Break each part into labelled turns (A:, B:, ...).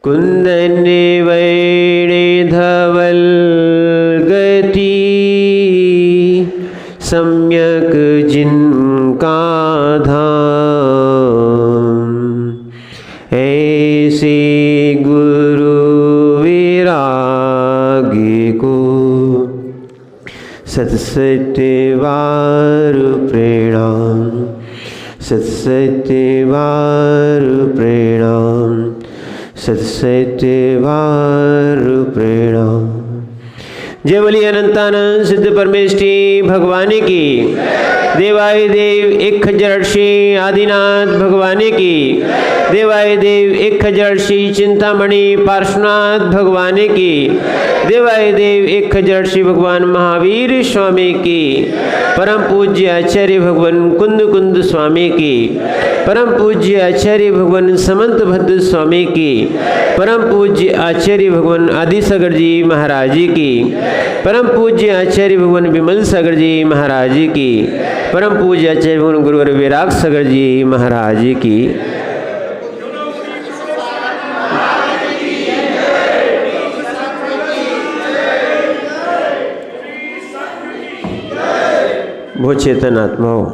A: कुंदन वैणे धवल गति सम्यक जिनका धाम, ऐसे गुरु विरागी को सत्सत्यवार प्रणाम, सत्सत्यवार प्रणाम, सत्सत्यवार प्रणाम। जय बोलिए अनंतानंद सिद्ध परमेष्ठी भगवान की, देवाय देव 1008 आदिनाथ भगवान की, देवाय देव 1008 चिंतामणि पार्श्वनाथ भगवान की, देवाय देव 1008 भगवान महावीर स्वामी की, परम पूज्य आचार्य भगवान कुंद कुंद स्वामी की, परम पूज्य आचार्य भगवान समंत भद्र स्वामी की, परम पूज्य आचार्य भगवान आदि सागर जी महाराज की, परम पूज्य आचार्य भगवान विमल सागर जी महाराज की, परम पूज्य आचार्य भगवान गुरुवर विराग सागर जी महाराज की। वो चेतन आत्माओं,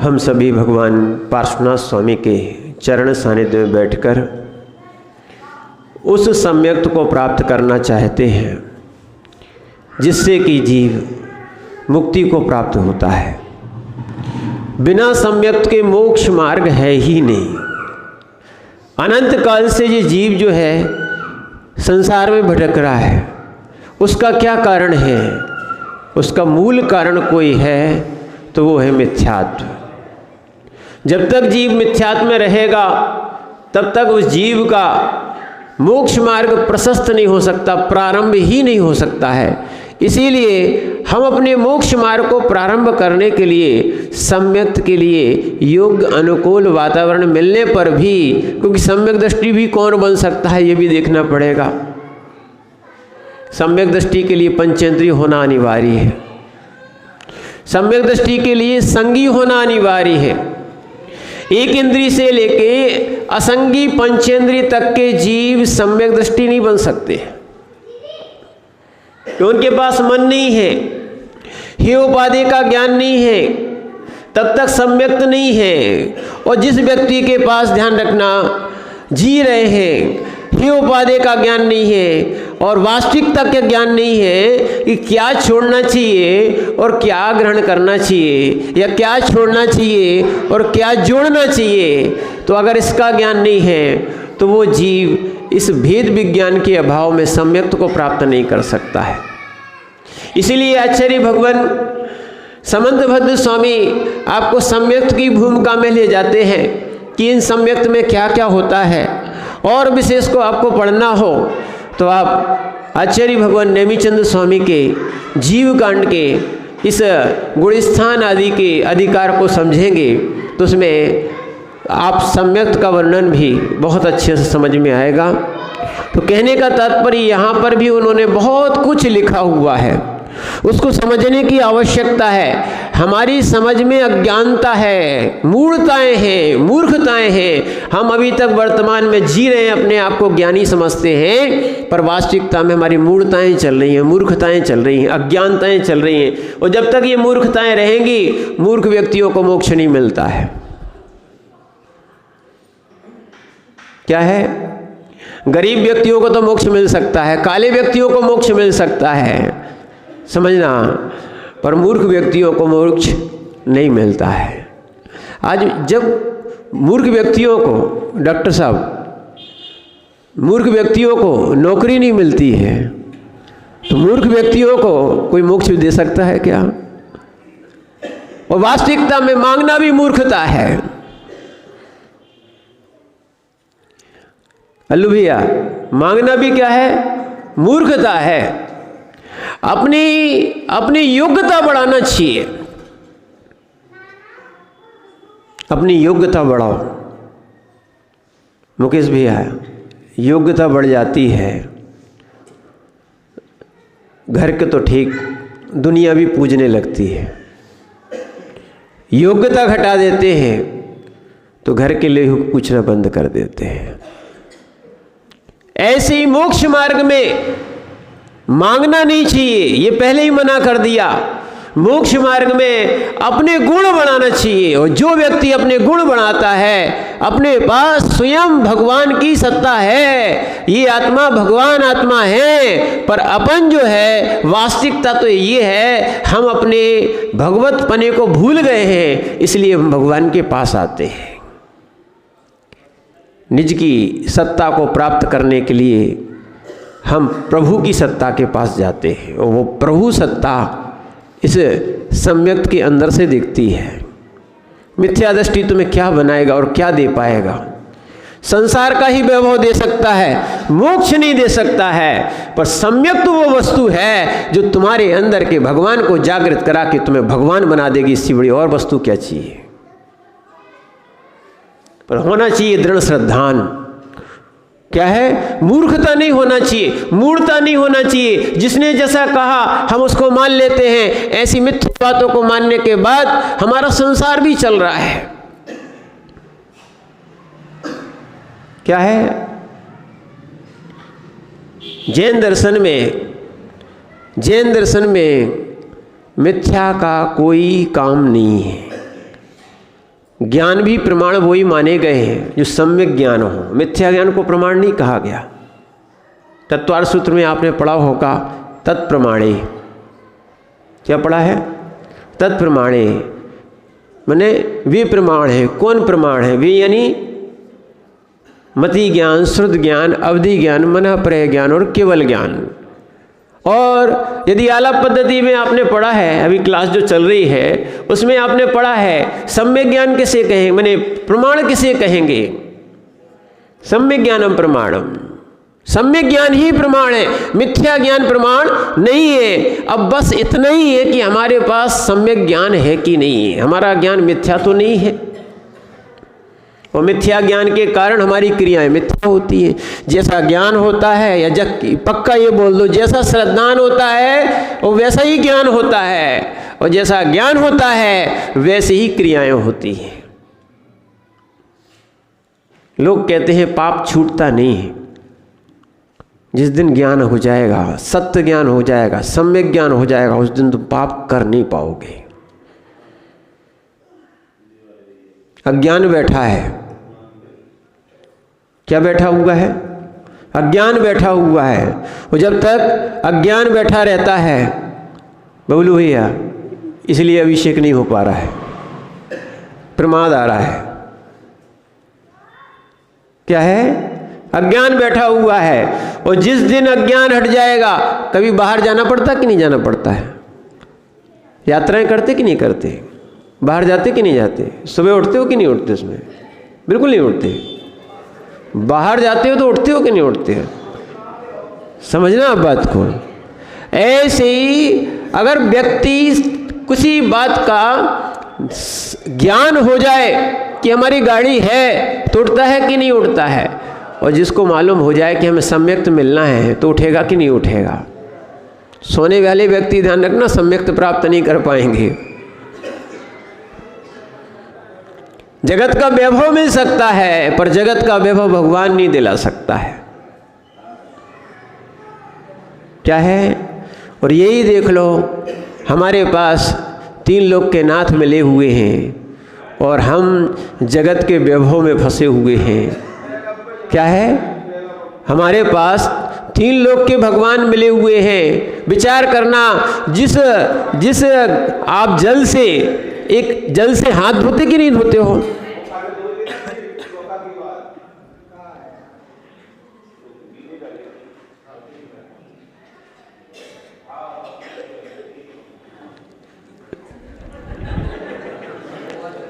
A: हम सभी भगवान पार्श्वनाथ स्वामी के चरण सानिध्य में बैठकर उस सम्यक्त को प्राप्त करना चाहते हैं जिससे कि जीव मुक्ति को प्राप्त होता है। बिना सम्यक्त के मोक्ष मार्ग है ही नहीं। अनंत काल से ये जीव जो है संसार में भटक रहा है, उसका क्या कारण है? उसका मूल कारण कोई है तो वो है मिथ्यात्व। जब तक जीव मिथ्यात्व में रहेगा तब तक उस जीव का मोक्ष मार्ग प्रशस्त नहीं हो सकता, प्रारंभ ही नहीं हो सकता है। इसीलिए हम अपने मोक्ष मार्ग को प्रारंभ करने के लिए सम्यक्त के लिए योग्य अनुकूल वातावरण मिलने पर भी, क्योंकि सम्यक दृष्टि भी कौन बन सकता है ये भी देखना पड़ेगा। सम्यक दृष्टि के लिए पंचेंद्रिय होना अनिवार्य है, सम्यक दृष्टि के लिए संगी होना अनिवार्य है। एक इंद्रिय से लेके असंगी पंचेंद्रिय तक के जीव सम्यक दृष्टि नहीं बन सकते, तो उनके पास मन नहीं है, हे उपाधि का ज्ञान नहीं है, तब तक सम्यक्त नहीं है। और जिस व्यक्ति के पास, ध्यान रखना, जी रहे हैं, हे उपाधि का ज्ञान नहीं है और वास्तविकता का ज्ञान नहीं है कि क्या छोड़ना चाहिए और क्या ग्रहण करना चाहिए, या क्या छोड़ना चाहिए और क्या जोड़ना चाहिए, तो अगर इसका ज्ञान नहीं है तो वो जीव इस भेद विज्ञान के अभाव में सम्यक्त को प्राप्त नहीं कर सकता है। इसीलिए आचार्य भगवान समंत भद्र स्वामी आपको सम्यक्त की भूमिका में ले जाते हैं कि इन सम्यक्त में क्या क्या होता है। और विशेष को आपको पढ़ना हो तो आप आचार्य भगवान नेमिचंद स्वामी के जीव कांड के इस गुणस्थान आदि के अधिकार को समझेंगे तो उसमें आप सम्यक्त का वर्णन भी बहुत अच्छे से समझ में आएगा। तो कहने का तात्पर्य यहाँ पर भी उन्होंने बहुत कुछ लिखा हुआ है, उसको समझने की आवश्यकता है। हमारी समझ में अज्ञानता है, मूढ़ताएं हैं, मूर्खताएं हैं। हम अभी तक वर्तमान में जी रहे हैं, अपने आप को ज्ञानी समझते हैं, पर वास्तविकता में हमारी मूढ़ताएं चल रही हैं, मूर्खताएं चल रही हैं, अज्ञानताएं चल रही हैं। और जब तक ये मूर्खताएं रहेंगी, मूर्ख व्यक्तियों को मोक्ष नहीं मिलता है। क्या है? गरीब व्यक्तियों को तो मोक्ष मिल सकता है, काले व्यक्तियों को मोक्ष मिल सकता है, समझना, पर मूर्ख व्यक्तियों को मोक्ष नहीं मिलता है। आज जब मूर्ख व्यक्तियों को, डॉक्टर साहब, मूर्ख व्यक्तियों को नौकरी नहीं मिलती है तो मूर्ख व्यक्तियों को कोई मोक्ष दे सकता है क्या? और वास्तविकता में मांगना भी मूर्खता है। अल्लू भैया, मांगना भी क्या है? मूर्खता है। अपनी योग्यता बढ़ाना चाहिए, अपनी योग्यता बढ़ाओ। मुकेश भैया, योग्यता बढ़ जाती है, घर के तो ठीक, दुनिया भी पूजने लगती है। योग्यता घटा देते हैं तो घर के लिए पूछना बंद कर देते हैं। ऐसे ही मोक्ष मार्ग में मांगना नहीं चाहिए, ये पहले ही मना कर दिया। मोक्ष मार्ग में अपने गुण बढ़ाना चाहिए, और जो व्यक्ति अपने गुण बढ़ाता है, अपने पास स्वयं भगवान की सत्ता है, ये आत्मा भगवान आत्मा है, पर अपन जो है वास्तविकता तो ये है, हम अपने भगवत पने को भूल गए हैं, इसलिए हम भगवान के पास आते हैं। निज की सत्ता को प्राप्त करने के लिए हम प्रभु की सत्ता के पास जाते हैं, और वो प्रभु सत्ता इस सम्यक्त के अंदर से दिखती है। मिथ्या दृष्टि तुम्हें क्या बनाएगा और क्या दे पाएगा? संसार का ही वैभव दे सकता है, मोक्ष नहीं दे सकता है, पर सम्यक्त वो वस्तु है जो तुम्हारे अंदर के भगवान को जागृत करा के तुम्हें भगवान बना देगी। इससे बड़ी और वस्तु क्या चाहिए? पर होना चाहिए दृढ़ श्रद्धान। क्या है? मूर्खता नहीं होना चाहिए, मूढ़ता नहीं होना चाहिए। जिसने जैसा कहा हम उसको मान लेते हैं। ऐसी मिथ्या बातों को मानने के बाद हमारा संसार भी चल रहा है। क्या है? जैन दर्शन में मिथ्या का कोई काम नहीं है। ज्ञान भी प्रमाण वही माने गए हैं जो सम्यक ज्ञान हो। मिथ्या ज्ञान को प्रमाण नहीं कहा गया। तत्वार्थ सूत्र में आपने पढ़ा होगा तत्प्रमाणे। क्या पढ़ा है? तत्प्रमाणे माने वे प्रमाण है। कौन प्रमाण है? वे यानी मति ज्ञान, श्रुत ज्ञान, अवधि ज्ञान, मनःप्रय ज्ञान और केवल ज्ञान। और यदि आलाप पद्धति में आपने पढ़ा है, अभी क्लास जो चल रही है उसमें आपने पढ़ा है सम्यक ज्ञान किसे कहेंगे, माने प्रमाण किसे कहेंगे? सम्यक ज्ञानम प्रमाणम। सम्यक ज्ञान ही प्रमाण है, मिथ्या ज्ञान प्रमाण नहीं है। अब बस इतना ही है कि हमारे पास सम्यक ज्ञान है कि नहीं है। हमारा ज्ञान मिथ्या तो नहीं है, और मिथ्या ज्ञान के कारण हमारी क्रियाएं मिथ्या होती हैं। जैसा ज्ञान होता है, या पक्का ये बोल दो, जैसा श्रद्धान होता है वो वैसा ही ज्ञान होता है, और जैसा ज्ञान होता है वैसे ही क्रियाएं होती हैं। लोग कहते हैं पाप छूटता नहीं है। जिस दिन ज्ञान हो जाएगा, सत्य ज्ञान हो जाएगा, सम्यक ज्ञान हो जाएगा, उस दिन तुम पाप कर नहीं पाओगे। अज्ञान बैठा है। क्या बैठा हुआ है? अज्ञान बैठा हुआ है। और जब तक अज्ञान बैठा रहता है, बबलू भैया, इसलिए अभिषेक नहीं हो पा रहा है, प्रमाद आ रहा है। क्या है? अज्ञान बैठा हुआ है। और जिस दिन अज्ञान हट जाएगा, कभी बाहर जाना पड़ता कि नहीं जाना पड़ता है? यात्राएं करते कि नहीं करते? बाहर जाते कि नहीं जाते? सुबह उठते हो कि नहीं उठते? उसमें बिल्कुल नहीं उठते। बाहर जाते हो तो उठते हो कि नहीं उठते? समझना आप बात को। ऐसे ही अगर व्यक्ति किसी बात का ज्ञान हो जाए कि हमारी गाड़ी है, तो उठता है कि नहीं उठता है? और जिसको मालूम हो जाए कि हमें सम्यक्त मिलना है, तो उठेगा कि नहीं उठेगा? सोने वाले व्यक्ति ध्यान रखना, सम्यक्त प्राप्त नहीं कर पाएंगे। जगत का वैभव मिल सकता है, पर जगत का वैभव भगवान नहीं दिला सकता है। क्या है? और यही देख लो, हमारे पास 3 लोग के नाथ मिले हुए हैं, और हम जगत के वैभव में फंसे हुए हैं। क्या है? हमारे पास 3 लोग के भगवान मिले हुए हैं। विचार करना, जिस आप जल से हाथ धोते कि नहीं धोते हो?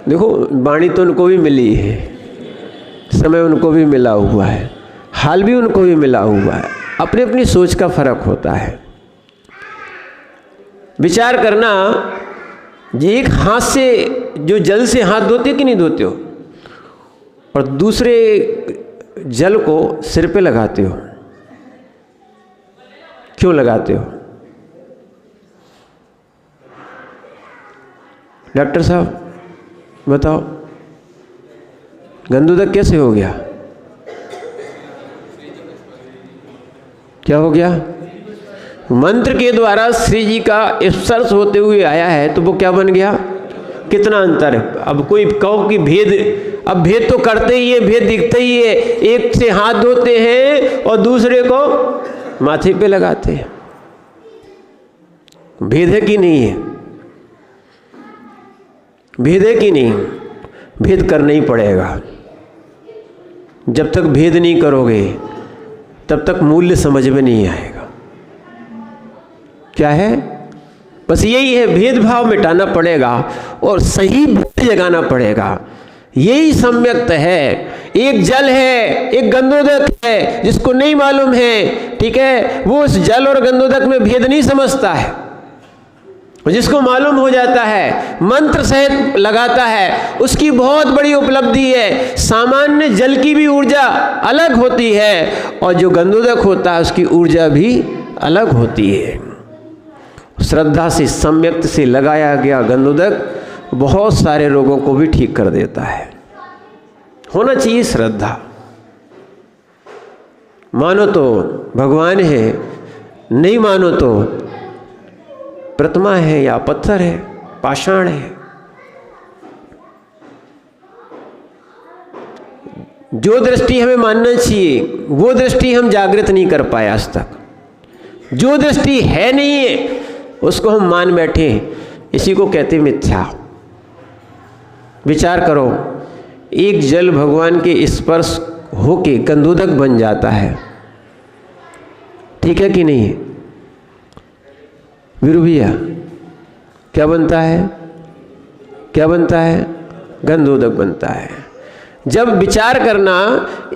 A: देखो, वाणी तो उनको भी मिली है, समय उनको भी मिला हुआ है, हाल भी उनको भी मिला हुआ है। अपनी अपनी सोच का फर्क होता है। विचार करना, एक हाथ से जो जल से हाथ धोते कि नहीं धोते हो, और दूसरे जल को सिर पे लगाते हो। क्यों लगाते हो? डॉक्टर साहब बताओ। गंधोदक कैसे हो गया? क्या हो गया? मंत्र के द्वारा श्री जी का स्पर्श होते हुए आया है तो वो क्या बन गया? कितना अंतर है। अब कोई कहो कि भेद, अब भेद तो करते ही है, भेद दिखता ही है। एक से हाथ धोते हैं और दूसरे को माथे पे लगाते हैं, भेद है कि नहीं है? भेद है कि नहीं? भेद करना ही पड़ेगा। जब तक भेद नहीं करोगे तब तक मूल्य समझ में नहीं आएगा। क्या है? बस यही है, भेदभाव मिटाना पड़ेगा और सही बुद्धि जगाना पड़ेगा। यही सम्यक्त है। एक जल है, एक गंधोदक है, जिसको नहीं मालूम है, ठीक है, वो उस जल और गंधोदक में भेद नहीं समझता है। जिसको मालूम हो जाता है, मंत्र सहित लगाता है, उसकी बहुत बड़ी उपलब्धि है। सामान्य जल की भी ऊर्जा अलग होती है और जो गंधोदक होता है उसकी ऊर्जा भी अलग होती है। श्रद्धा से, सम्यक्त से लगाया गया गंधोदक बहुत सारे रोगों को भी ठीक कर देता है। होना चाहिए श्रद्धा। मानो तो भगवान है, नहीं मानो तो प्रतिमा है या पत्थर है, पाषाण है। जो दृष्टि हमें मानना चाहिए वो दृष्टि हम जागृत नहीं कर पाए आज तक। जो दृष्टि है नहीं है उसको हम मान बैठे, इसी को कहते मिथ्या। विचार करो, एक जल भगवान के स्पर्श होके गंधोदक बन जाता है, ठीक है कि नहीं? वीरू भैया, क्या बनता है? क्या बनता है? गंधोदक बनता है। जब विचार करना,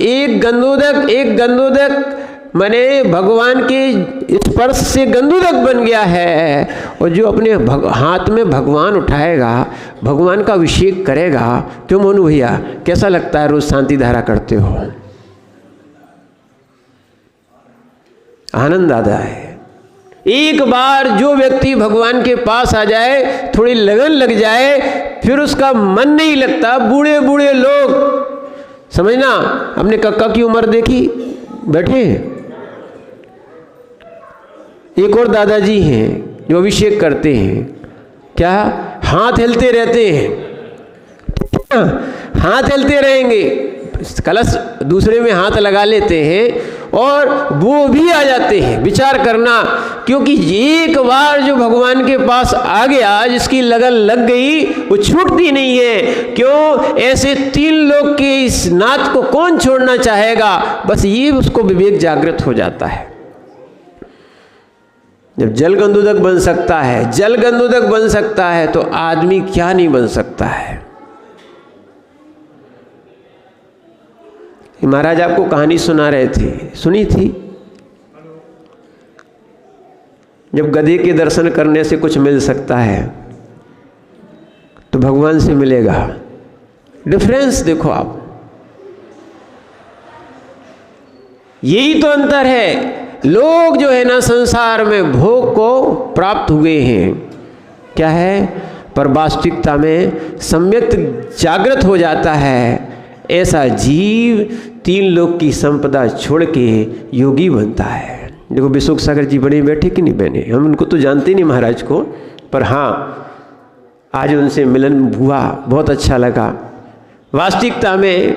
A: एक गंधोदक माने भगवान के स्पर्श से गंधोदक बन गया है, और जो अपने हाथ में भगवान उठाएगा, भगवान का अभिषेक करेगा। क्यों मोनू भैया, कैसा लगता है? रोज शांति धारा करते हो, आनंद आता है। एक बार जो व्यक्ति भगवान के पास आ जाए, थोड़ी लगन लग जाए, फिर उसका मन नहीं लगता। बूढ़े बूढ़े लोग, समझना, अपने कक्का की उम्र देखी, बैठे। एक और दादाजी हैं जो अभिषेक करते हैं, क्या हाथ हिलते रहते हैं, हाथ हिलते रहेंगे, कलश दूसरे में हाथ लगा लेते हैं और वो भी आ जाते हैं। विचार करना, क्योंकि एक बार जो भगवान के पास आ गया, जिसकी लगन लग गई, वो छूटती नहीं है। क्यों? ऐसे 3 लोग के इस नाथ को कौन छोड़ना चाहेगा? बस ये उसको विवेक जागृत हो जाता है। जब जल गंधोदक बन सकता है, जल गंधोदक बन सकता है, तो आदमी क्या नहीं बन सकता है। महाराज आपको कहानी सुना रहे थे, सुनी थी? जब गधे के दर्शन करने से कुछ मिल सकता है तो भगवान से मिलेगा। डिफरेंस देखो आप, यही तो अंतर है। लोग जो है ना संसार में भोग को प्राप्त हुए हैं, क्या है, पर वास्तविकता में सम्यक जागृत हो जाता है। ऐसा जीव 3 लोक की संपदा छोड़ के योगी बनता है। देखो विशोक सागर जी बने बैठे कि नहीं बने, हम उनको तो जानते नहीं महाराज को, पर हाँ आज उनसे मिलन हुआ, बहुत अच्छा लगा। वास्तविकता में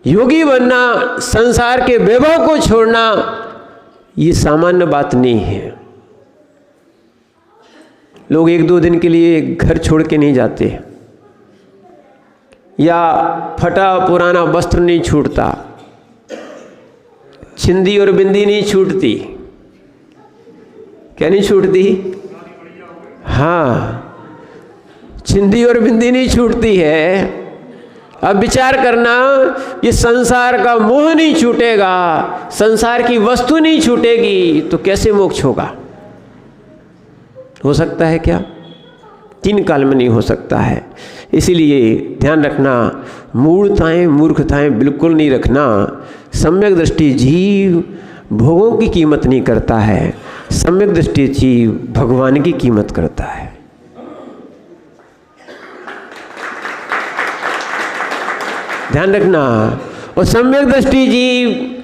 A: योगी बनना, संसार के वैभव को छोड़ना, ये सामान्य बात नहीं है। लोग 1-2 दिन के लिए घर छोड़ के नहीं जाते, या फटा पुराना वस्त्र नहीं छूटता, छिंदी और बिंदी नहीं छूटती। क्या नहीं छूटती? हाँ, छिंदी और बिंदी नहीं छूटती है। अब विचार करना, ये संसार का मोह नहीं छूटेगा, संसार की वस्तु नहीं छूटेगी, तो कैसे मोक्ष होगा? हो सकता है क्या? 3 काल में नहीं हो सकता है। इसीलिए ध्यान रखना, मूढ़ताएं मूर्खताएं बिल्कुल नहीं रखना। सम्यक दृष्टि जीव भोगों की कीमत नहीं करता है, सम्यक दृष्टि जीव भगवान की कीमत करता है। ध्यान रखना। और सम्यक दृष्टि जीव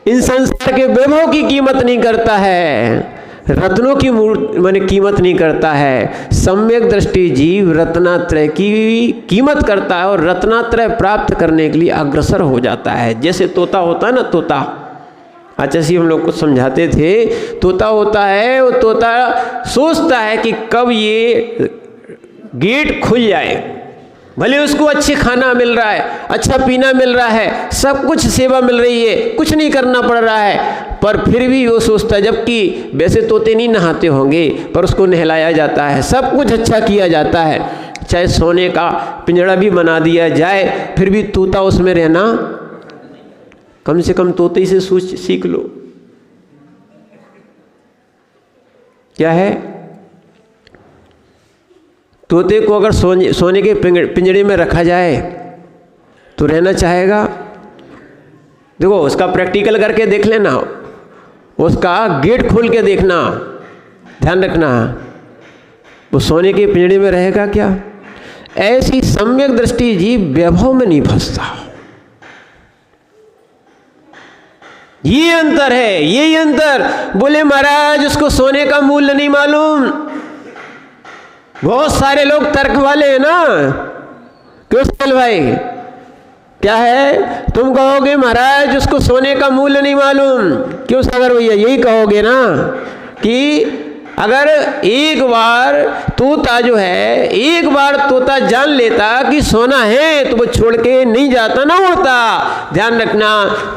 A: इन संसार के वैभव की कीमत नहीं करता है, रत्नों की माने कीमत नहीं करता है। सम्यक दृष्टि जीव रत्नात्रय की कीमत करता है और रत्नात्रय प्राप्त करने के लिए अग्रसर हो जाता है। जैसे तोता होता है ना, तोता अच्छा सी हम लोग को समझाते थे, तोता होता है, वो तोता सोचता है कि कब ये गेट खुल जाए, भले उसको अच्छे खाना मिल रहा है, अच्छा पीना मिल रहा है, सब कुछ सेवा मिल रही है, कुछ नहीं करना पड़ रहा है, पर फिर भी वो सोचता है, जबकि वैसे तोते नहीं नहाते होंगे पर उसको नहलाया जाता है, सब कुछ अच्छा किया जाता है, चाहे सोने का पिंजड़ा भी बना दिया जाए, फिर भी तोता उसमें रहना, कम से कम तोते से सीख लो। क्या है, तोते को अगर सोने के पिंजड़े में रखा जाए तो रहना चाहेगा? देखो उसका प्रैक्टिकल करके देख लेना, उसका गेट खोल के देखना, ध्यान रखना, वो सोने के पिंजड़े में रहेगा क्या? ऐसी सम्यक दृष्टि जीव वैभव में नहीं फंसता। ये अंतर है, यही अंतर। बोले महाराज उसको सोने का मूल्य नहीं मालूम। बहुत सारे लोग तर्क वाले हैं ना, क्यों साल भाई, क्या है, तुम कहोगे महाराज उसको सोने का मूल्य नहीं मालूम, क्यों सागर भैया यही कहोगे ना कि अगर एक बार तोता जो है, एक बार तोता जान लेता कि सोना है तो वो छोड़ के नहीं जाता ना होता। ध्यान रखना,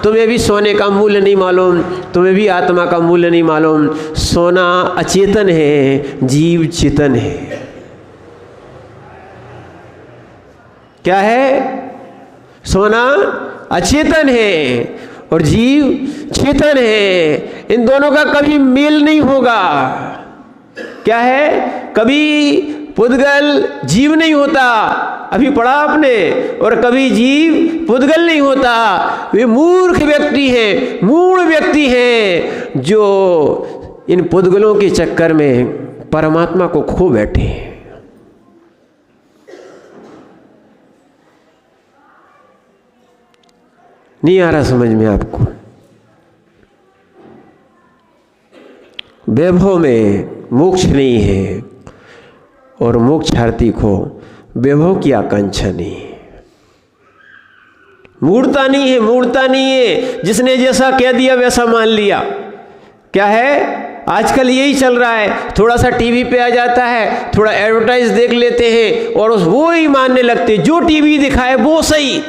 A: तुम्हें भी सोने का मूल्य नहीं मालूम, तुम्हें भी आत्मा का मूल्य नहीं मालूम। सोना अचेतन है, जीव चेतन है। क्या है, सोना अचेतन है और जीव चेतन है, इन दोनों का कभी मेल नहीं होगा। क्या है, कभी पुद्गल जीव नहीं होता, अभी पढ़ा आपने, और कभी जीव पुद्गल नहीं होता। वे मूर्ख व्यक्ति हैं, मूढ़ व्यक्ति हैं जो इन पुद्गलों के चक्कर में परमात्मा को खो बैठे हैं। नहीं आ रहा समझ में आपको? वैभव में मोक्ष नहीं है और मोक्षार्थी को वैभव की आकांक्षा नहीं है। मूर्ता नहीं है, मूर्ता नहीं है, जिसने जैसा कह दिया वैसा मान लिया। क्या है, आजकल यही चल रहा है, थोड़ा सा टीवी पे आ जाता है, थोड़ा एडवर्टाइज देख लेते हैं और वो ही मानने लगते, जो टीवी दिखाए वो सही,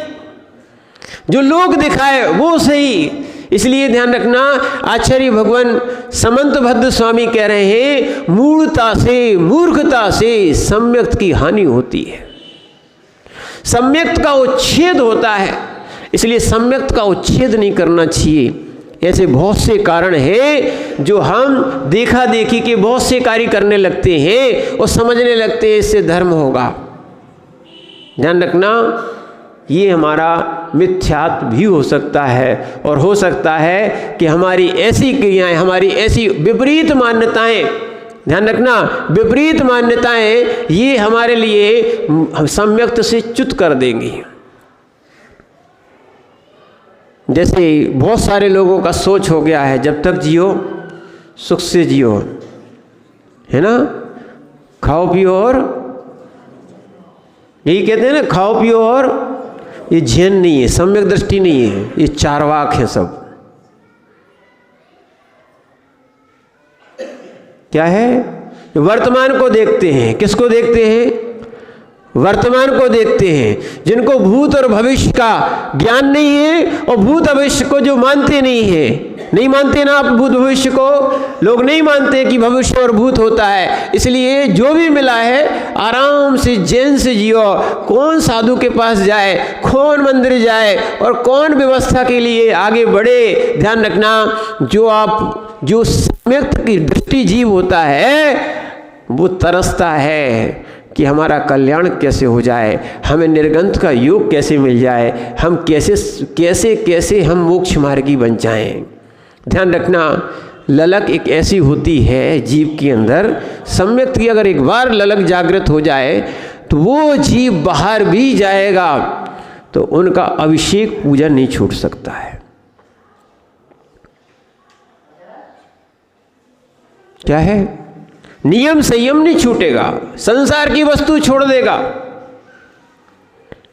A: जो लोग दिखाए वो सही। इसलिए ध्यान रखना, आचार्य भगवान समंत भद्र स्वामी कह रहे हैं, मूढ़ता से, मूर्खता से सम्यक्त की हानि होती है, सम्यक्त का उच्छेद होता है। इसलिए सम्यक्त का उच्छेद नहीं करना चाहिए। ऐसे बहुत से कारण हैं जो हम देखा देखी के बहुत से कार्य करने लगते हैं और समझने लगते हैं इससे धर्म होगा। ध्यान रखना, ये हमारा मिथ्यात्व भी हो सकता है और हो सकता है कि हमारी ऐसी क्रियाएं, हमारी ऐसी विपरीत मान्यताएं, ध्यान रखना, विपरीत मान्यताएं ये हमारे लिए सम्यक्त से च्युत कर देंगी। जैसे बहुत सारे लोगों का सोच हो गया है, जब तक जियो सुख से जियो, है ना, खाओ पियो, और यही कहते हैं ना, खाओ पियो, और ये झेन नहीं है, सम्यक दृष्टि नहीं है, ये चारवाक है सब। क्या है, वर्तमान को देखते हैं। किसको देखते हैं? वर्तमान को देखते हैं। जिनको भूत और भविष्य का ज्ञान नहीं है और भूत भविष्य को जो मानते नहीं है, नहीं मानते ना आप भूत भविष्य को, लोग नहीं मानते कि भविष्य और भूत होता है। इसलिए जो भी मिला है आराम से जैन से जियो। कौन साधु के पास जाए, कौन मंदिर जाए और कौन व्यवस्था के लिए आगे बढ़े। ध्यान रखना, जो सम्यक्त की दृष्टि जीव होता है वो तरसता है कि हमारा कल्याण कैसे हो जाए, हमें निर्गंथ का योग कैसे मिल जाए, हम कैसे हम मोक्ष मार्गी बन जाएं। ध्यान रखना, ललक एक ऐसी होती है जीव के अंदर, सम्यक्त की अगर एक बार ललक जागृत हो जाए तो वो जीव बाहर भी जाएगा तो उनका अभिषेक पूजा नहीं छूट सकता है। क्या है? नियम संयम नहीं छूटेगा, संसार की वस्तु छोड़ देगा।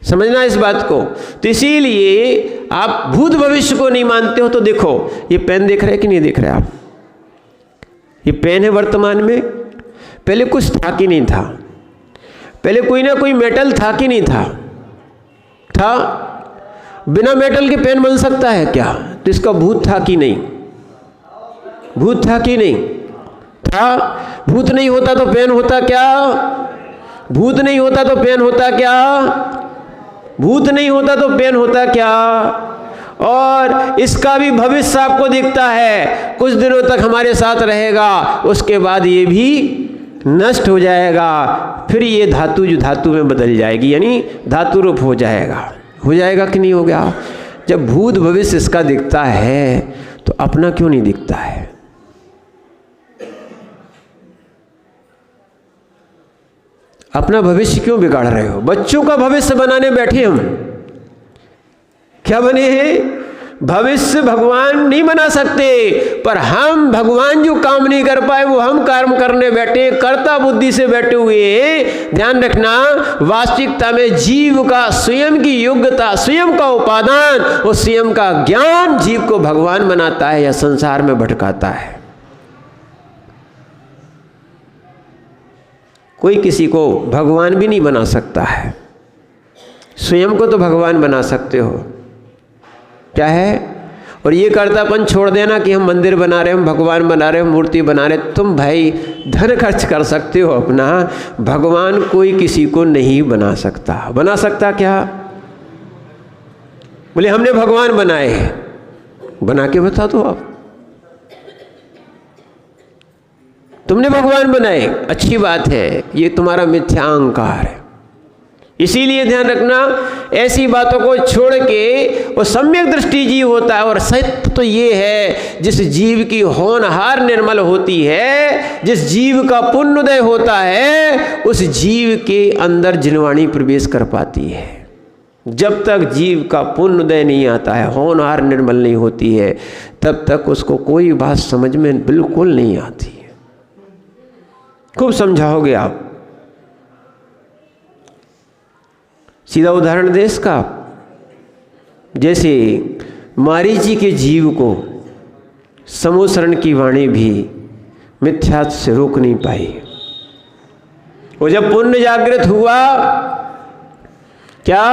A: समझना इस बात को। तो इसीलिए आप भूत भविष्य को नहीं मानते हो तो देखो, ये पेन देख रहे हैं कि नहीं देख रहे आप? ये पेन है वर्तमान में, पहले कुछ था कि नहीं था? पहले कोई ना कोई मेटल था कि नहीं था? था। बिना मेटल के पेन बन सकता है क्या? तो इसका भूत था कि नहीं? भूत था कि नहीं? था। भूत नहीं होता तो पेन होता क्या? भूत नहीं होता तो पेन होता क्या? भूत नहीं होता तो पेन होता क्या? और इसका भी भविष्य आपको दिखता है, कुछ दिनों तक हमारे साथ रहेगा, उसके बाद ये भी नष्ट हो जाएगा। फिर ये धातु जो धातु में बदल जाएगी, यानी धातु रूप हो जाएगा। हो जाएगा कि नहीं हो गया? जब भूत भविष्य इसका दिखता है तो अपना क्यों नहीं दिखता है? अपना भविष्य क्यों बिगाड़ रहे हो? बच्चों का भविष्य बनाने बैठे हम। क्या बने हैं? भविष्य भगवान नहीं बना सकते, पर हम भगवान जो काम नहीं कर पाए वो हम कर्म करने बैठे, कर्ता बुद्धि से बैठे हुए हैं। ध्यान रखना, वास्तविकता में जीव का स्वयं की योग्यता, स्वयं का उपादान और स्वयं का ज्ञान जीव को भगवान बनाता है या संसार में भटकाता है। कोई किसी को भगवान भी नहीं बना सकता है। स्वयं को तो भगवान बना सकते हो। क्या है? और ये कर्तापन छोड़ देना कि हम मंदिर बना रहे हैं, हम भगवान बना रहे हैं, मूर्ति बना रहे हैं। तुम भाई धन खर्च कर सकते हो अपना, भगवान कोई किसी को नहीं बना सकता। बना सकता क्या? बोले हमने भगवान बनाए, बना के बता दो आप। तुमने भगवान बनाए, अच्छी बात है, ये तुम्हारा मिथ्या अहंकार है। इसीलिए ध्यान रखना, ऐसी बातों को छोड़ के वो सम्यक दृष्टि जीव होता है। और सत्य तो ये है, जिस जीव की होनहार निर्मल होती है, जिस जीव का पुण्योदय होता है, उस जीव के अंदर जिनवाणी प्रवेश कर पाती है। जब तक जीव का पुण्योदय नहीं आता है, होनहार निर्मल नहीं होती है, तब तक उसको कोई बात समझ में बिल्कुल नहीं आती है। खूब समझाओगे आप। सीधा उदाहरण दे इसका, जैसे मारीची के जीव को समोसरण की वाणी भी मिथ्या से रोक नहीं पाई। वो जब पुण्य जागृत हुआ, क्या?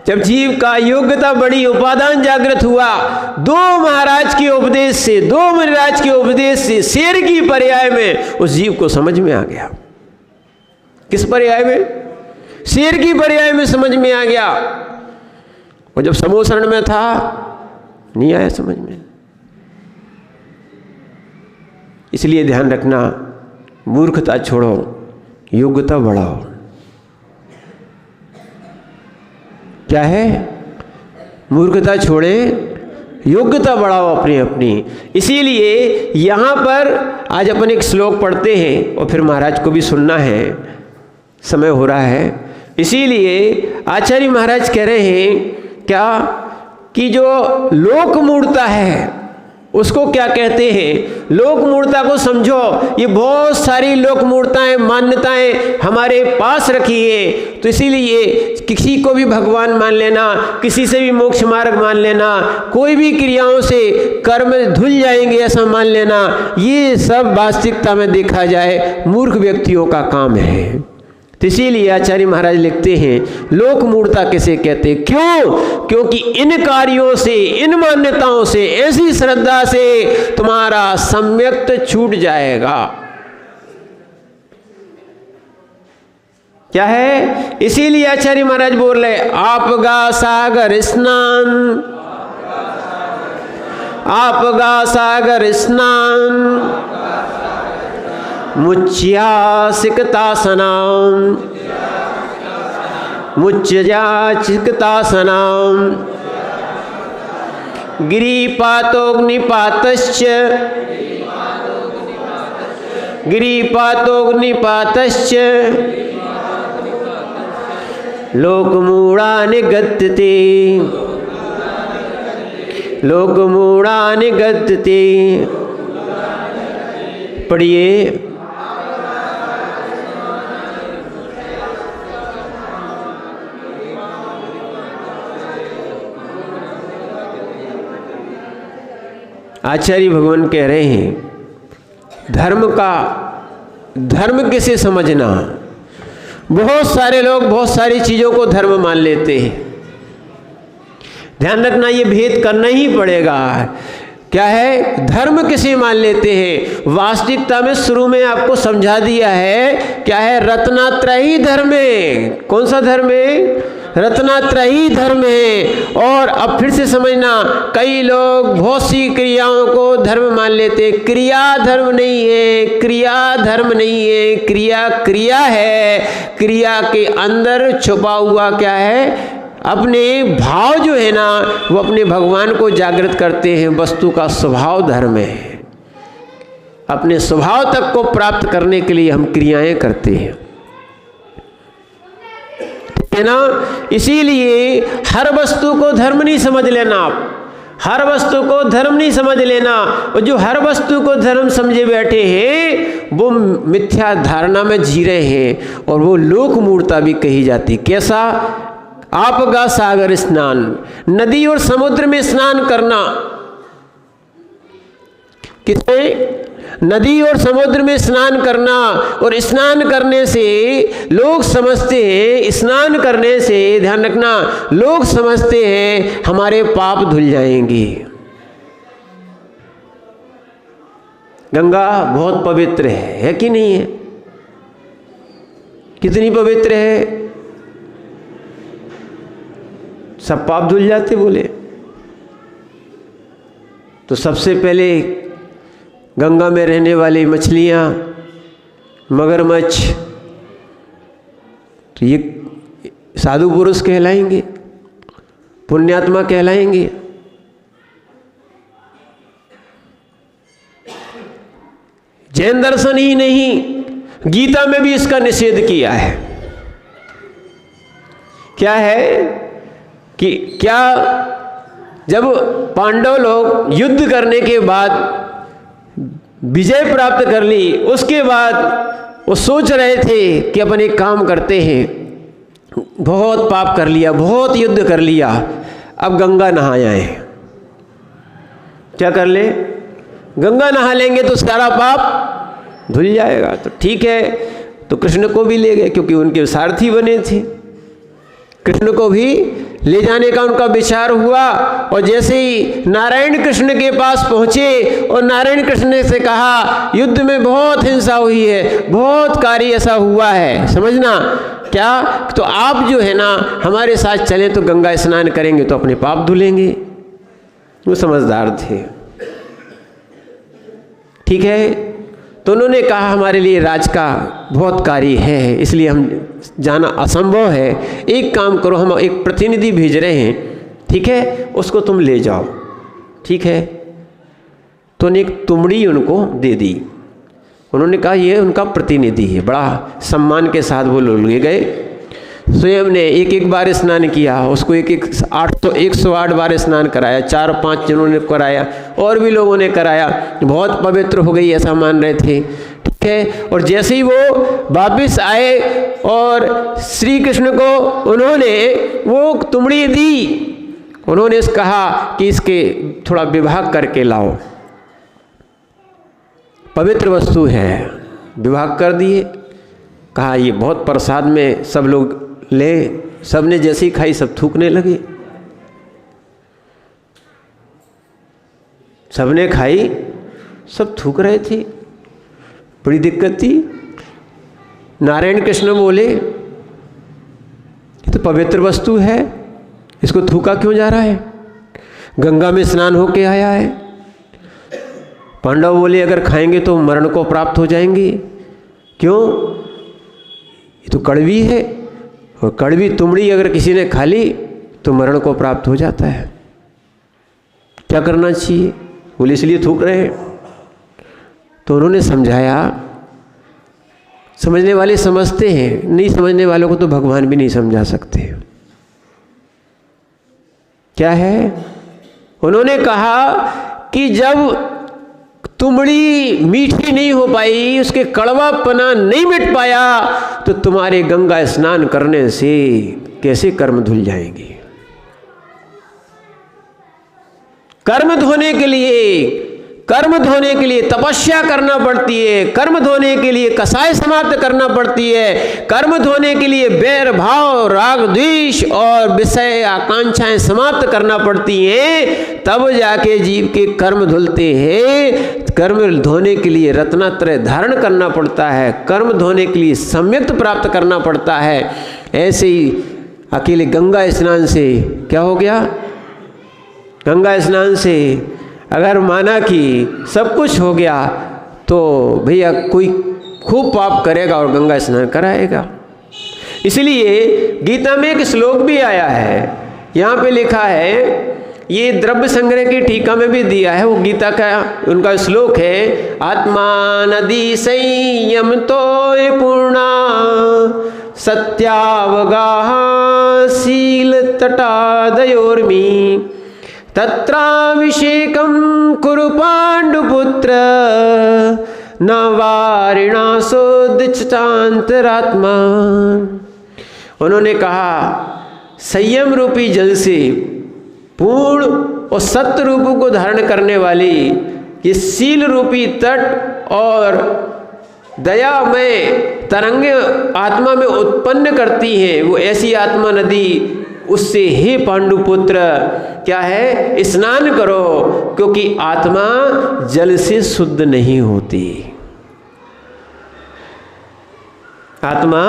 A: जब जीव का योग्यता बड़ी, उपादान जागृत हुआ, दो महाराज के उपदेश से, दो मुनिराज के उपदेश से शेर की पर्याय में उस जीव को समझ में आ गया। किस पर्याय में? शेर की पर्याय में समझ में आ गया। वो जब समोसरण में था नहीं आया समझ में। इसलिए ध्यान रखना, मूर्खता छोड़ो, योग्यता बढ़ाओ। क्या है? मूर्खता छोड़े, योग्यता बढ़ाओ अपनी अपनी। इसीलिए यहाँ पर आज अपन एक श्लोक पढ़ते हैं और फिर महाराज को भी सुनना है, समय हो रहा है। इसीलिए आचार्य महाराज कह रहे हैं क्या कि जो लोक मूर्ता है उसको क्या कहते हैं? लोक मूर्ता को समझो। ये बहुत सारी लोक मूर्ताएं, मान्यताएं हमारे पास रखी है। तो इसीलिए किसी को भी भगवान मान लेना, किसी से भी मोक्ष मार्ग मान लेना, कोई भी क्रियाओं से कर्म धुल जाएंगे ऐसा मान लेना, ये सब वास्तविकता में देखा जाए मूर्ख व्यक्तियों का काम है। तो इसीलिए आचार्य महाराज लिखते हैं लोक मूर्ता किसे कहते? क्यों? क्योंकि इन कार्यों से, इन मान्यताओं से, ऐसी श्रद्धा से तुम्हारा सम्यक्त छूट जाएगा। क्या है? इसीलिए आचार्य महाराज बोल रहे आपगा सागर स्नान, आपगा सागर स्नान मुच्यासिकतासनाम, मुच्याचिकतासनाम गिरिपातोग्निपातश्च, गिरिपातोग्निपातश्च लोकमूढ़ा निगद्यते, लोकमूढ़ा निगद्यते। पढ़िए। आचार्य भगवान कह रहे हैं धर्म किसे समझना। बहुत सारे लोग बहुत सारी चीज़ों को धर्म मान लेते हैं। ध्यान रखना, ये भेद करना ही पड़ेगा। क्या है? धर्म किसे मान लेते हैं। वास्तविकता में शुरू में आपको समझा दिया है क्या है, रत्नात्रयी धर्म है। कौन सा धर्म है? रत्नात्रयी धर्म है। और अब फिर से समझना, कई लोग बहुत सी क्रियाओं को धर्म मान लेते। क्रिया धर्म नहीं है, क्रिया धर्म नहीं है, क्रिया क्रिया है। क्रिया के अंदर छुपा हुआ क्या है? अपने भाव जो है ना, वो अपने भगवान को जागृत करते हैं। वस्तु का स्वभाव धर्म है। अपने स्वभाव तक को प्राप्त करने के लिए हम क्रियाएं करते हैं, है ना। इसीलिए हर वस्तु को धर्म नहीं समझ लेना। आप हर वस्तु को धर्म नहीं समझ लेना। और जो हर वस्तु को धर्म समझे बैठे हैं वो मिथ्या धारणा में जी रहे हैं, और वो लोक मूर्ता भी कही जाती। कैसा? आपका सागर स्नान, नदी और समुद्र में स्नान करना। किसमें? नदी और समुद्र में स्नान करना। और स्नान करने से लोग समझते हैं, स्नान करने से ध्यान रखना, लोग समझते हैं हमारे पाप धुल जाएंगे। गंगा बहुत पवित्र है कि नहीं है? कितनी पवित्र है? सब पाप धुल जाते बोले। तो सबसे पहले गंगा में रहने वाली मछलियाँ, मगरमच्छ, तो ये साधु पुरुष कहलाएंगे, पुण्यात्मा कहलाएंगे। जैन दर्शन ही नहीं, गीता में भी इसका निषेध किया है। क्या है कि क्या जब पांडव लोग युद्ध करने के बाद विजय प्राप्त कर ली, उसके बाद वो सोच रहे थे कि अपन एक काम करते हैं, बहुत पाप कर लिया, बहुत युद्ध कर लिया, अब गंगा नहा आए। क्या कर ले? गंगा नहा लेंगे तो सारा पाप धुल जाएगा। तो ठीक है, तो कृष्ण को भी ले गए क्योंकि उनके सारथी बने थे। कृष्ण को भी ले जाने का उनका विचार हुआ। और जैसे ही नारायण कृष्ण के पास पहुँचे और नारायण कृष्ण से कहा युद्ध में बहुत हिंसा हुई है, बहुत कार्य ऐसा हुआ है, समझना क्या, तो आप जो है ना हमारे साथ चलें तो गंगा स्नान करेंगे तो अपने पाप धुलेंगे। वो समझदार थे। ठीक है, तो उन्होंने कहा हमारे लिए राज का बहुत कार्य है, इसलिए हम जाना असंभव है। एक काम करो, हम एक प्रतिनिधि भेज रहे हैं, ठीक है, उसको तुम ले जाओ। ठीक है, तो उन्हें एक तुमड़ी उनको दे दी। उन्होंने कहा ये उनका प्रतिनिधि है। बड़ा सम्मान के साथ वो लोग ले गए। स्वयं ने एक एक बार स्नान किया, उसको 108 बार स्नान कराया, 4-5 जनों ने कराया, और भी लोगों ने कराया। बहुत पवित्र हो गई ऐसा मान रहे थे। ठीक है, और जैसे ही वो वापस आए और श्री कृष्ण को उन्होंने वो तुमड़ी दी, उन्होंने कहा कि इसके थोड़ा विभाग करके लाओ, पवित्र वस्तु है। विभाग कर दिए। कहा ये बहुत प्रसाद में सब लोग ले, सबने जैसे ही खाई सब थूकने लगे। सबने खाई, सब थूक रहे थे, बड़ी दिक्कत थी। नारायण कृष्ण बोले ये तो पवित्र वस्तु है, इसको थूका क्यों जा रहा है? गंगा में स्नान होके आया है। पांडव बोले अगर खाएंगे तो मरण को प्राप्त हो जाएंगे। क्यों? ये तो कड़वी है, और कड़वी तुमड़ी अगर किसी ने खा ली तो मरण को प्राप्त हो जाता है। क्या करना चाहिए? बोले इसलिए थूक रहे हैं। तो उन्होंने समझाया समझने वाले समझते हैं, नहीं समझने वालों को तो भगवान भी नहीं समझा सकते। क्या है? उन्होंने कहा कि जब तुमड़ी मीठी नहीं हो पाई, उसके कड़वापना नहीं मिट पाया, तो तुम्हारे गंगा स्नान करने से कैसे कर्म धुल जाएंगे। कर्म धोने के लिए तपस्या करना पड़ती है, कर्म धोने के लिए कसाय समाप्त करना पड़ती है, कर्म धोने के लिए बैर भाव, राग द्वेष और विषय आकांक्षाएं समाप्त करना पड़ती हैं, तब जाके जीव के कर्म धुलते हैं। कर्म धोने के लिए रत्नात्रय धारण करना पड़ता है, कर्म धोने के लिए सम्यक्त प्राप्त करना पड़ता है। ऐसे ही अकेले गंगा स्नान से क्या हो गया? गंगा स्नान से अगर माना कि सब कुछ हो गया तो भैया कोई खूब पाप करेगा और गंगा स्नान कराएगा। इसलिए गीता में एक श्लोक भी आया है, यहाँ पे लिखा है, ये द्रव्य संग्रह की टीका में भी दिया है, वो गीता का उनका श्लोक है, आत्मा नदी संयम तो पूर्णा सत्यावगाह शील तटादयोर्मी तत्राभिषेकं कुरु पांडुपुत्र न वारिणासोदिचांतरात्मा। उन्होंने कहा संयम रूपी जल से पूर्ण और सत्य रूप को धारण करने वाली ये शील रूपी तट और दया में तरंगे आत्मा में उत्पन्न करती हैं, वो ऐसी आत्मा नदी, उससे हे पांडुपुत्र क्या है, स्नान करो, क्योंकि आत्मा जल से शुद्ध नहीं होती। आत्मा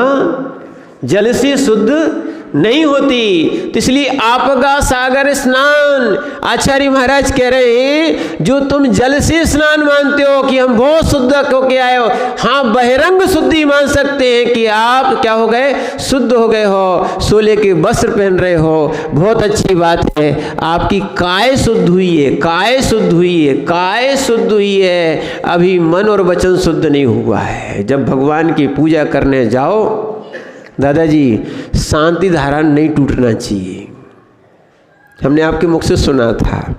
A: जल से शुद्ध नहीं होती, तो इसलिए आपका सागर स्नान, आचार्य महाराज कह रहे हैं, जो तुम जल से स्नान मानते हो कि हम बहुत शुद्ध होके आए हो, हाँ बहिरंग शुद्धि मान सकते हैं कि आप क्या हो गए, शुद्ध हो गए हो, सोले के वस्त्र पहन रहे हो, बहुत अच्छी बात है। आपकी काय शुद्ध हुई है, काय शुद्ध हुई है, काय शुद्ध हुई है, अभी मन और वचन शुद्ध नहीं हुआ है। जब भगवान की पूजा करने जाओ दादाजी, शांति धारा नहीं टूटना चाहिए। हमने आपके मुख से सुना था,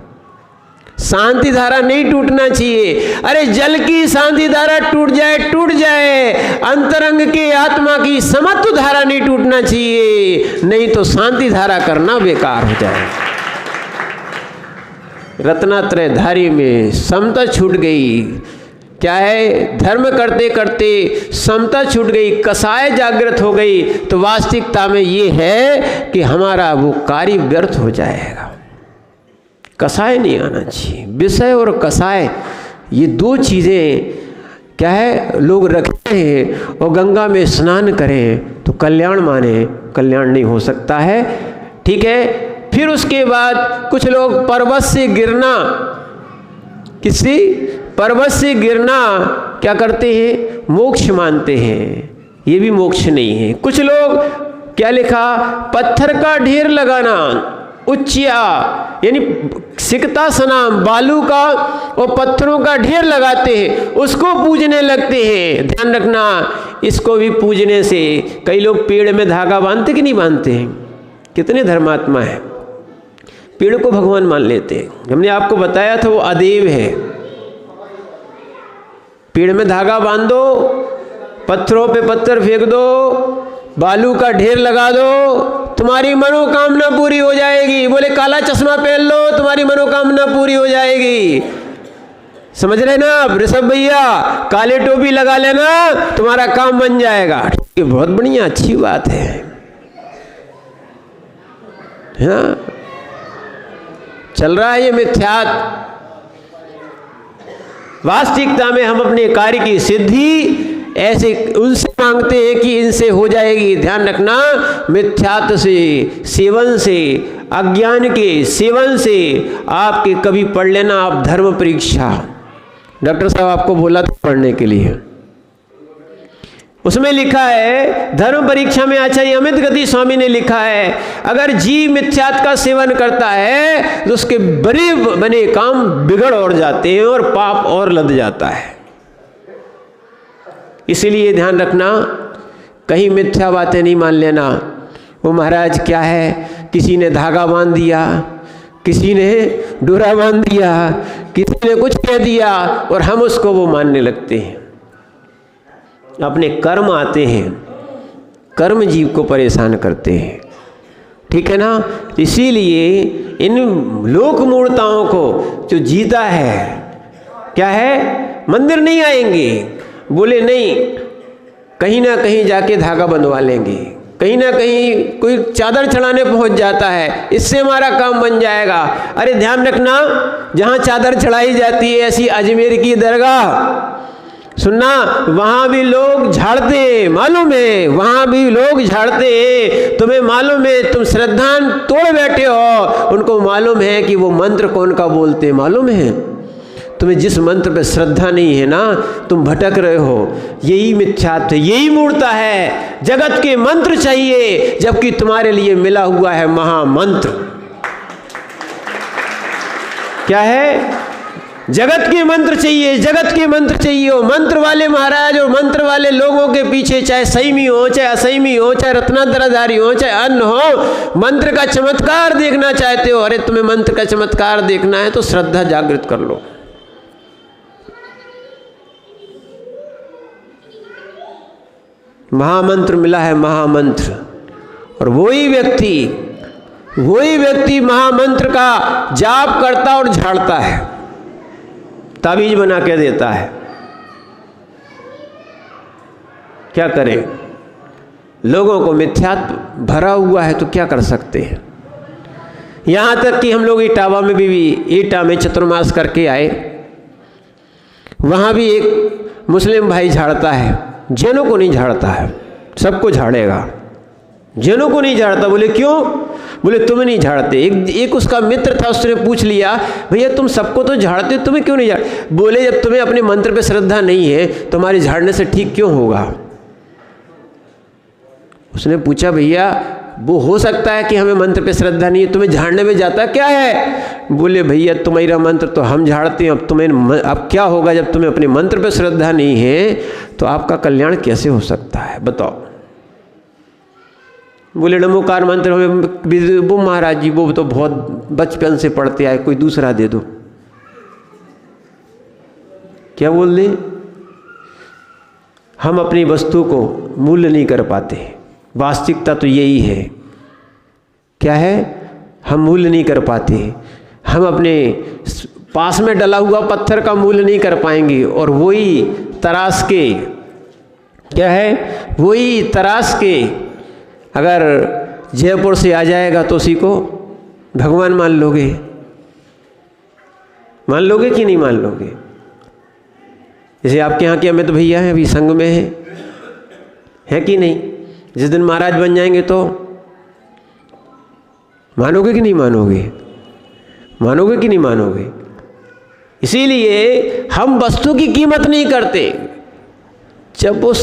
A: शांति धारा नहीं टूटना चाहिए। अरे जल की शांति धारा टूट जाए, अंतरंग के आत्मा की समत्व धारा नहीं टूटना चाहिए, नहीं तो शांति धारा करना बेकार हो जाए। रत्नात्रय धारी में समता छूट गई, क्या है, धर्म करते करते समता छूट गई, कसाय जागृत हो गई, तो वास्तविकता में ये है कि हमारा वो कार्य व्यर्थ हो जाएगा। कसाय नहीं आना चाहिए। विषय और कसाय ये दो चीज़ें क्या है, लोग रखते हैं और गंगा में स्नान करें तो कल्याण माने, कल्याण नहीं हो सकता है। ठीक है, फिर उसके बाद कुछ लोग पर्वत से गिरना, किसी पर्वत से गिरना क्या करते हैं, मोक्ष मानते हैं, ये भी मोक्ष नहीं है। कुछ लोग क्या लिखा, पत्थर का ढेर लगाना, उच्चिया यानी सिकता सनाम, बालू का और पत्थरों का ढेर लगाते हैं, उसको पूजने लगते हैं। ध्यान रखना, इसको भी पूजने से कई लोग पेड़ में धागा बांधते कि नहीं बांधते हैं, कितने धर्मात्मा है, पेड़ को भगवान मान लेते हैं। हमने आपको बताया था वो अदेव है। पेड़ में धागा बांध दो, पत्थरों पे पत्थर फेंक दो, बालू का ढेर लगा दो, तुम्हारी मनोकामना पूरी हो जाएगी। बोले काला चश्मा पहन लो, तुम्हारी मनोकामना पूरी हो जाएगी। समझ रहे ना आप ऋषभ भैया, काले टोपी लगा लेना, तुम्हारा काम बन जाएगा। ये बहुत बढ़िया अच्छी बात है ना? चल रहा है ये मिथ्यात्व। वास्तविकता में हम अपने कार्य की सिद्धि ऐसे उनसे मांगते हैं कि इनसे हो जाएगी। ध्यान रखना, मिथ्यात्व से, सेवन से, अज्ञान के सेवन से आपके कभी पढ़ लेना आप धर्म परीक्षा, डॉक्टर साहब आपको बोला था पढ़ने के लिए, उसमें लिखा है धर्म परीक्षा में आचार्य अमित गति स्वामी ने लिखा है, अगर जीव मिथ्यात्व का सेवन करता है तो उसके बड़े बने काम बिगड़ और जाते हैं और पाप और लद जाता है। इसीलिए ध्यान रखना, कहीं मिथ्या बातें नहीं मान लेना। वो महाराज क्या है, किसी ने धागा बांध दिया, किसी ने डोरा बांध दिया, किसी ने कुछ कह दिया और हम उसको वो मानने लगते हैं। अपने कर्म आते हैं, कर्म जीव को परेशान करते हैं, ठीक है ना। इसीलिए इन लोक मूर्ताओं को जो जीता है, क्या है, मंदिर नहीं आएंगे, बोले नहीं, कहीं ना कहीं जाके धागा बंधवा लेंगे, कहीं ना कहीं कोई चादर चढ़ाने पहुंच जाता है, इससे हमारा काम बन जाएगा। अरे ध्यान रखना, जहाँ चादर चढ़ाई जाती है, ऐसी अजमेर की दरगाह, सुनना, वहाँ भी लोग झाड़ते, मालूम है, वहाँ भी लोग झाड़ते, तुम्हें मालूम है, तुम श्रद्धा तोड़ बैठे हो, उनको मालूम है कि वो मंत्र कौन का बोलते, मालूम है। तुम्हें जिस मंत्र पे श्रद्धा नहीं है ना, तुम भटक रहे हो, यही मिथ्यात्व, यही मूर्ता है। जगत के मंत्र चाहिए, जबकि तुम्हारे लिए मिला हुआ है महामंत्र। क्या है, जगत के मंत्र चाहिए, जगत के मंत्र चाहिए। वो मंत्र वाले महाराज और मंत्र वाले लोगों के पीछे, चाहे संयमी हो, चाहे असंयमी हो, चाहे रत्नाधरधारी हो, चाहे अन्य हो, मंत्र का चमत्कार देखना चाहते हो। अरे तुम्हें मंत्र का चमत्कार देखना है तो श्रद्धा जागृत कर लो। महामंत्र मिला है, महामंत्र, और वही व्यक्ति महामंत्र का जाप करता और झाड़ता है, ताबीज बना के देता है। क्या करें, लोगों को मिथ्यात्व भरा हुआ है तो क्या कर सकते हैं। यहाँ तक कि हम लोग इटावा में भी ईटा में चतुर्मास करके आए, वहाँ भी एक मुस्लिम भाई झाड़ता है, जैनों को नहीं झाड़ता है, सबको झाड़ेगा, जैनों को नहीं झाड़ता। बोले क्यों? बोले तुम नहीं झाड़ते। एक उसका मित्र था, उसने पूछ लिया, भैया तुम सबको तो झाड़ते, तुम्हें क्यों नहीं झाड़ते? बोले जब तुम्हें अपने मंत्र पे श्रद्धा नहीं है, तुम्हारे झाड़ने से ठीक क्यों होगा? उसने पूछा, भैया वो हो सकता है कि हमें मंत्र पे श्रद्धा नहीं है, तुम्हें झाड़ने में जाता क्या है? बोले भैया तुम्हारा मंत्र तो हम झाड़ते हैं, अब क्या होगा जब तुम्हें अपने मंत्र पे श्रद्धा नहीं है, तो आपका कल्याण कैसे हो सकता है, बताओ। बोले नमोकार मंत्र हमें, वो महाराज जी वो तो बहुत बचपन से पढ़ते आए, कोई दूसरा दे दो। क्या बोल दें, हम अपनी वस्तु को मूल्य नहीं कर पाते। वास्तविकता तो यही है, क्या है, हम मूल्य नहीं कर पाते। हम अपने पास में डला हुआ पत्थर का मूल्य नहीं कर पाएंगे, और वही तराश के, क्या है, वही तराश के अगर जयपुर से आ जाएगा तो उसी को भगवान मान लोगे। मान लोगे कि नहीं मान लोगे? जैसे आपके यहाँ के अमित तो भैया हैं, अभी संघ में है कि नहीं? जिस दिन महाराज बन जाएंगे तो मानोगे कि नहीं मानोगे? मानोगे कि नहीं मानोगे? इसीलिए हम वस्तु की कीमत नहीं करते, जब वो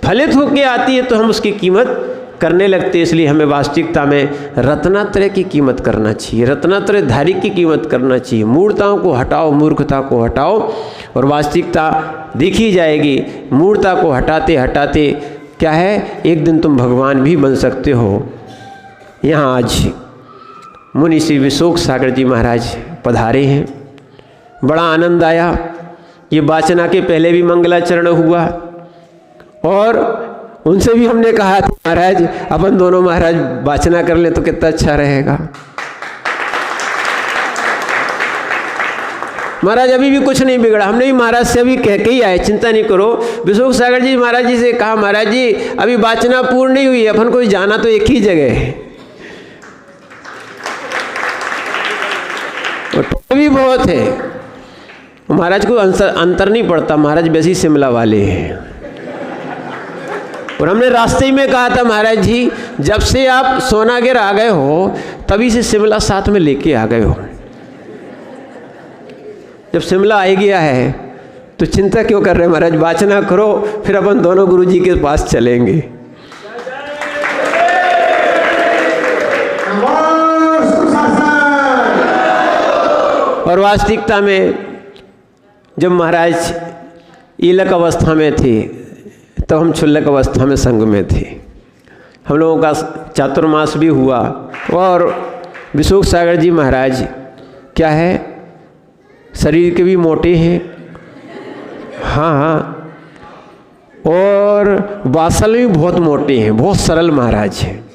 A: फलित होके आती है तो हम उसकी कीमत करने लगते। इसलिए हमें वास्तविकता में रत्नात्रय की कीमत करना चाहिए, रत्नात्रय धारी की कीमत करना चाहिए। मूर्ताओं को हटाओ, मूर्खता को हटाओ, और वास्तविकता देखी जाएगी। मूर्ता को हटाते हटाते क्या है, एक दिन तुम भगवान भी बन सकते हो। यहाँ आज मुनि श्री विशोक सागर जी महाराज पधारे हैं, बड़ा आनंद आया। ये वाचना के पहले भी मंगलाचरण हुआ, और उनसे भी हमने कहा था महाराज अपन दोनों महाराज वाचना कर ले तो कितना अच्छा रहेगा। महाराज अभी भी कुछ नहीं बिगड़ा, हमने भी महाराज से अभी कह के ही आए, चिंता नहीं करो। विशोक सागर जी महाराज जी से कहा, महाराज जी अभी वाचना पूर्ण नहीं हुई, अपन को जाना तो एक ही जगह है, और भी बहुत है। महाराज को अंतर नहीं पड़ता, महाराज वैसे ही शिमला वाले हैं। और हमने रास्ते ही में कहा था, महाराज जी जब से आप सोनागिर आ गए हो तभी से शिमला साथ में लेके आ गए हो, जब शिमला आ गया है तो चिंता क्यों कर रहे हैं महाराज, वाचना करो, फिर अपन दोनों गुरुजी के पास चलेंगे। और वास्तविकता में जब महाराज ईलक अवस्था में थे तब हम क्षुल्लक अवस्था में संग में थे। हम लोगों का चातुर्मास भी हुआ और विशोक सागर जी महाराज क्या है, शरीर के भी मोटे हैं, हाँ, और वासल भी बहुत मोटे हैं, बहुत सरल महाराज हैं।